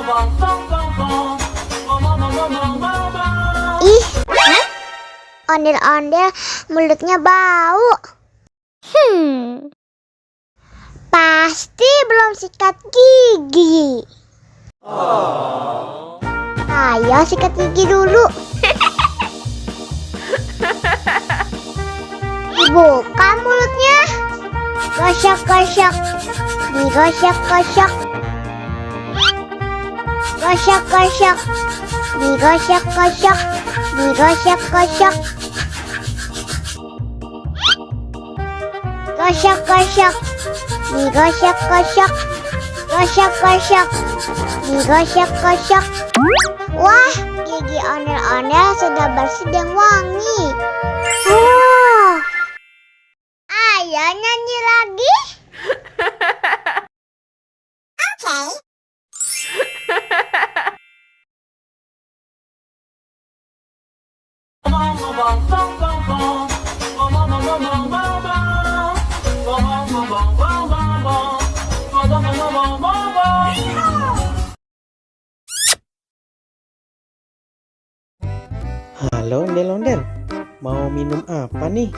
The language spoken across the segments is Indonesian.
Ih, ondel-ondel mulutnya bau. Pasti belum sikat gigi. Ayo sikat gigi dulu. Dibuka mulutnya. Gosok-gosok. Digosok-gosok. Gosok-gosok. Digosok-gosok. Digosok-gosok. Gosok-gosok. Digosok-gosok. Gosok-gosok. Digosok-gosok. Wah, gigi ondel-ondel sudah bersih dan wangi. Ayo nyanyi lagi. Oke. Halo ondel-ondel, mau minum apa nih?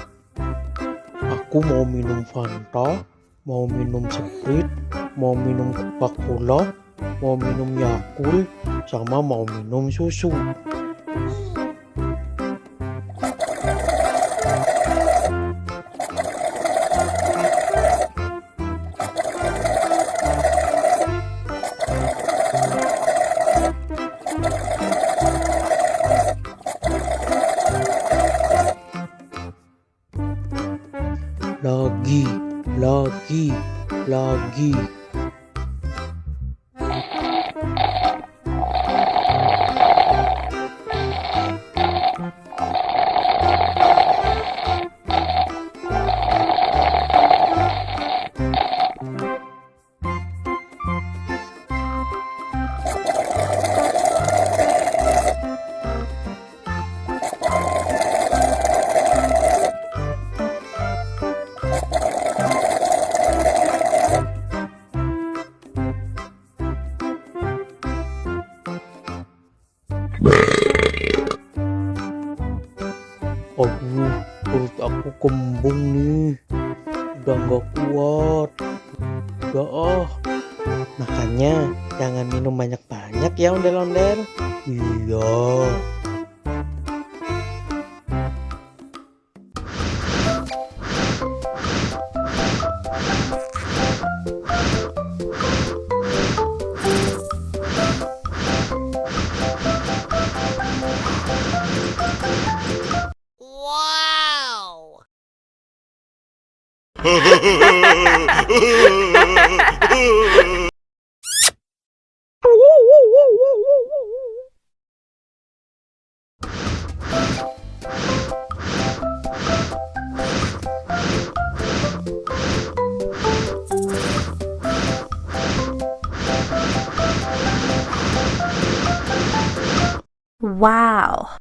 Aku mau minum Fanta, mau minum Sprite, mau minum Coca-Cola, mau minum Yakult, sama mau minum susu. Lagi. Aduh, perut aku kembung nih. Udah gak kuat. Udah makanya jangan minum banyak-banyak ya ondel-ondel. Iya. Wow.